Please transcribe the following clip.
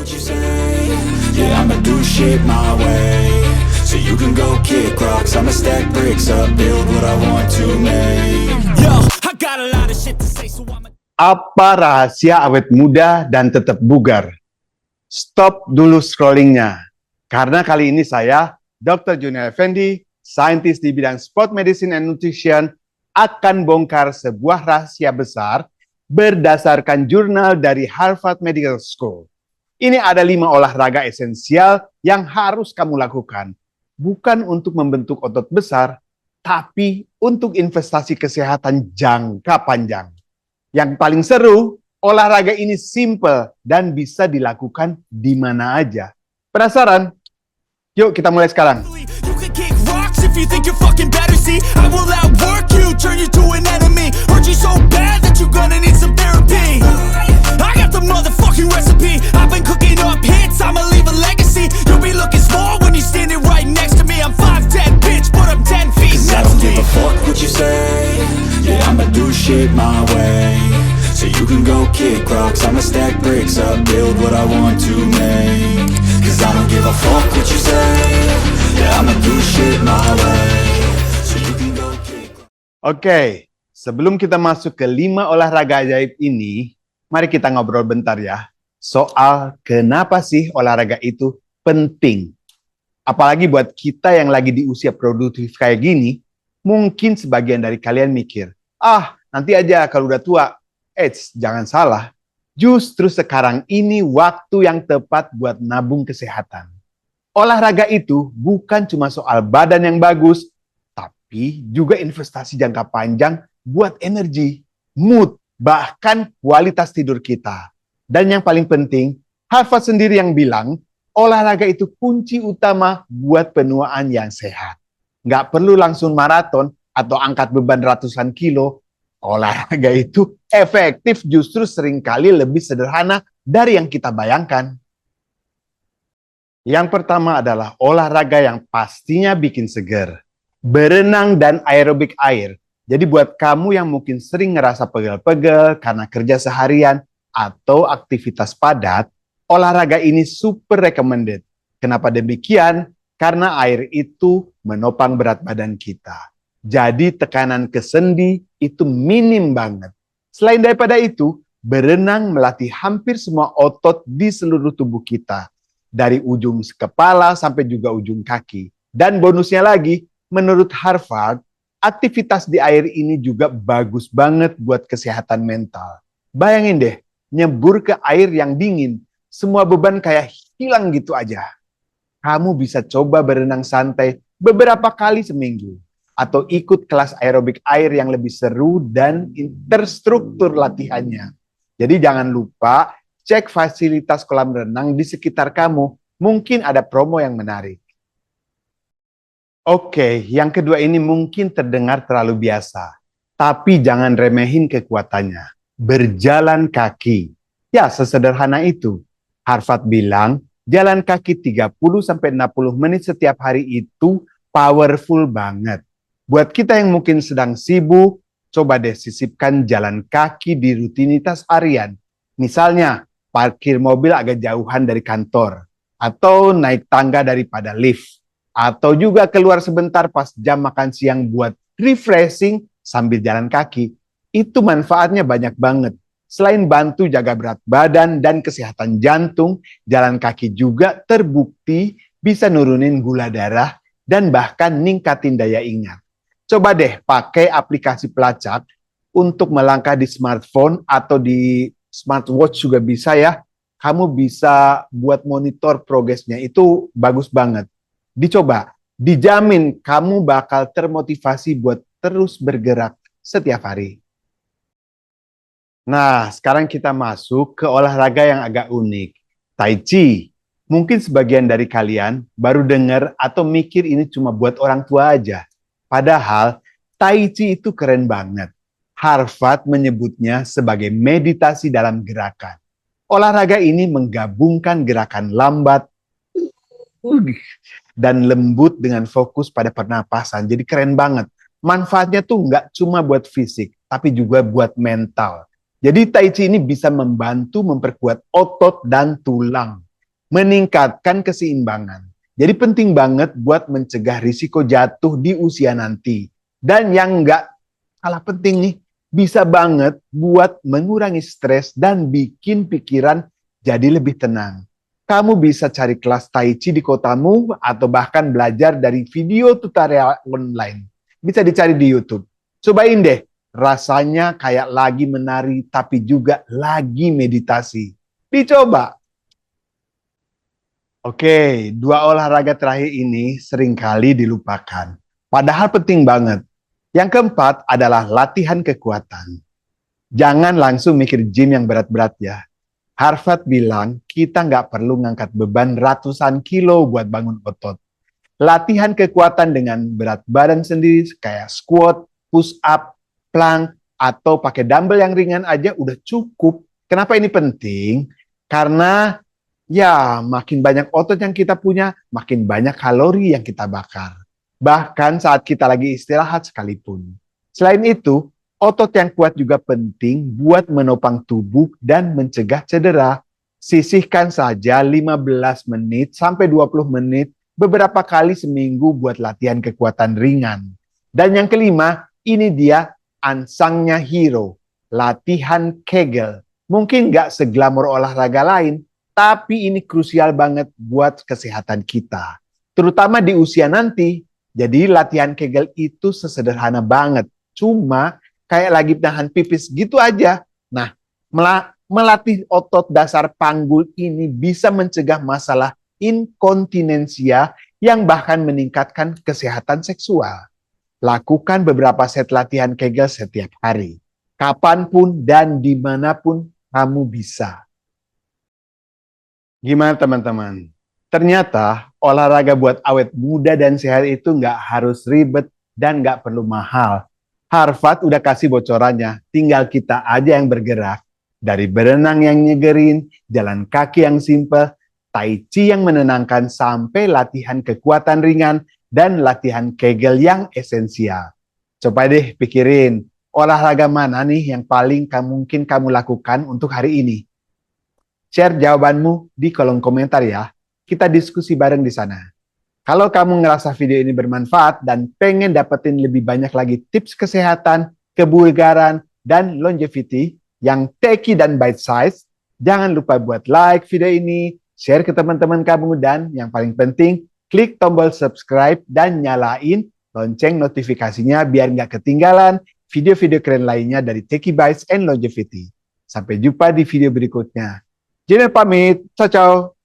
what you say. Yeah, I'ma do shit my way. So you can go kick rocks, I'ma stack bricks up, build what I want to make. Yo, I got a lot of shit to say, so I'ma... Apa rahasia awet muda dan tetap bugar? Stop dulu scrollingnya. Karena kali ini saya, Dr. Junior Effendi, saintis di bidang sport medicine and nutrition, akan bongkar sebuah rahasia besar berdasarkan jurnal dari Harvard Medical School. Ini ada 5 olahraga esensial yang harus kamu lakukan. Bukan untuk membentuk otot besar, tapi untuk investasi kesehatan jangka panjang. Yang paling seru, olahraga ini simple dan bisa dilakukan di mana aja. Penasaran? Yuk kita mulai sekarang. If you think you're fucking better, see, I will outwork you, turn you to an enemy, hurt you so bad that you're gonna need some therapy. I got the motherfucking recipe, I've been cooking up hits, I'ma leave a legacy. You'll be looking small when you're standing right next to me. I'm 5'10", bitch, but I'm 10 feet next to me. 'Cause I don't give a fuck what you say. Yeah, I'ma do shit my way. So you can go kick rocks, I'ma stack bricks up, build what I want to make. 'Cause I don't give a fuck what you say. Yeah, I'ma do shit my way. So you can go kick rocks. Oke, sebelum kita masuk ke 5 olahraga ajaib ini, mari kita ngobrol bentar ya. Soal kenapa sih olahraga itu penting. Apalagi buat kita yang lagi di usia produktif kayak gini, mungkin sebagian dari kalian mikir, nanti aja kalau udah tua. Jangan salah. Justru sekarang ini waktu yang tepat buat nabung kesehatan. Olahraga itu bukan cuma soal badan yang bagus, tapi juga investasi jangka panjang buat energi, mood, bahkan kualitas tidur kita. Dan yang paling penting, Harvard sendiri yang bilang, olahraga itu kunci utama buat penuaan yang sehat. Nggak perlu langsung maraton atau angkat beban ratusan kilo. Olahraga itu efektif justru seringkali lebih sederhana dari yang kita bayangkan. Yang pertama adalah olahraga yang pastinya bikin seger. Berenang dan aerobik air. Jadi buat kamu yang mungkin sering ngerasa pegel-pegel karena kerja seharian atau aktivitas padat, olahraga ini super recommended. Kenapa demikian? Karena air itu menopang berat badan kita. Jadi tekanan ke sendi itu minim banget. Selain daripada itu, berenang melatih hampir semua otot di seluruh tubuh kita. Dari ujung kepala sampai juga ujung kaki. Dan bonusnya lagi, menurut Harvard, aktivitas di air ini juga bagus banget buat kesehatan mental. Bayangin deh, nyebur ke air yang dingin, semua beban kayak hilang gitu aja. Kamu bisa coba berenang santai beberapa kali seminggu. Atau ikut kelas aerobik air yang lebih seru dan terstruktur latihannya. Jadi jangan lupa cek fasilitas kolam renang di sekitar kamu. Mungkin ada promo yang menarik. Oke, yang kedua ini mungkin terdengar terlalu biasa. Tapi jangan remehin kekuatannya. Berjalan kaki. Ya, sesederhana itu. Harvard bilang, jalan kaki 30-60 menit setiap hari itu powerful banget. Buat kita yang mungkin sedang sibuk, coba deh sisipkan jalan kaki di rutinitas harian. Misalnya, parkir mobil agak jauhan dari kantor, atau naik tangga daripada lift, atau juga keluar sebentar pas jam makan siang buat refreshing sambil jalan kaki. Itu manfaatnya banyak banget. Selain bantu jaga berat badan dan kesehatan jantung, jalan kaki juga terbukti bisa nurunin gula darah dan bahkan ningkatin daya ingat. Coba deh pakai aplikasi pelacak untuk melangkah di smartphone atau di smartwatch juga bisa ya. Kamu bisa buat monitor progresnya, itu bagus banget. Dicoba, dijamin kamu bakal termotivasi buat terus bergerak setiap hari. Nah, sekarang kita masuk ke olahraga yang agak unik, Tai Chi. Mungkin sebagian dari kalian baru dengar atau mikir ini cuma buat orang tua aja. Padahal, Tai Chi itu keren banget. Harvard menyebutnya sebagai meditasi dalam gerakan. Olahraga ini menggabungkan gerakan lambat dan lembut dengan fokus pada pernapasan. Jadi keren banget. Manfaatnya tuh nggak cuma buat fisik, tapi juga buat mental. Jadi Tai Chi ini bisa membantu memperkuat otot dan tulang. meningkatkan keseimbangan. Jadi penting banget buat mencegah risiko jatuh di usia nanti. Dan yang nggak kalah penting nih, bisa banget buat mengurangi stres dan bikin pikiran jadi lebih tenang. Kamu bisa cari kelas Tai Chi di kotamu atau bahkan belajar dari video tutorial online. Bisa dicari di YouTube. Cobain deh, rasanya kayak lagi menari tapi juga lagi meditasi. Dicoba. Oke, dua olahraga terakhir ini seringkali dilupakan. Padahal penting banget. Yang keempat adalah latihan kekuatan. Jangan langsung mikir gym yang berat-berat ya. Harvard bilang kita nggak perlu ngangkat beban ratusan kilo buat bangun otot. Latihan kekuatan dengan berat badan sendiri kayak squat, push up, plank, atau pakai dumbbell yang ringan aja udah cukup. Kenapa ini penting? Karena ya, makin banyak otot yang kita punya, makin banyak kalori yang kita bakar. Bahkan saat kita lagi istirahat sekalipun. Selain itu, otot yang kuat juga penting buat menopang tubuh dan mencegah cedera. Sisihkan saja 15 menit sampai 20 menit beberapa kali seminggu buat latihan kekuatan ringan. Dan yang kelima, ini dia unsungnya hero, latihan Kegel. Mungkin nggak seglamor olahraga lain, tapi ini krusial banget buat kesehatan kita. Terutama di usia nanti. Jadi latihan Kegel itu sesederhana banget. Cuma kayak lagi nahan pipis gitu aja. Nah, melatih otot dasar panggul ini bisa mencegah masalah inkontinensia yang bahkan meningkatkan kesehatan seksual. Lakukan beberapa set latihan Kegel setiap hari. Kapanpun dan dimanapun kamu bisa. Gimana teman-teman? Ternyata olahraga buat awet muda dan sehat itu nggak harus ribet dan nggak perlu mahal. Harvard udah kasih bocorannya, tinggal kita aja yang bergerak. Dari berenang yang nyegerin, jalan kaki yang simple, Tai Chi yang menenangkan, sampai latihan kekuatan ringan dan latihan Kegel yang esensial. Coba deh pikirin, olahraga mana nih yang paling mungkin kamu lakukan untuk hari ini? Share jawabanmu di kolom komentar ya. Kita diskusi bareng di sana. Kalau kamu ngerasa video ini bermanfaat dan pengen dapetin lebih banyak lagi tips kesehatan, kebugaran, dan longevity yang techy dan bite size, jangan lupa buat like video ini, share ke teman-teman kamu, dan yang paling penting, klik tombol subscribe dan nyalain lonceng notifikasinya biar nggak ketinggalan video-video keren lainnya dari Techy Bites and Longevity. Sampai jumpa di video berikutnya. Jenner pamit, ciao ciao.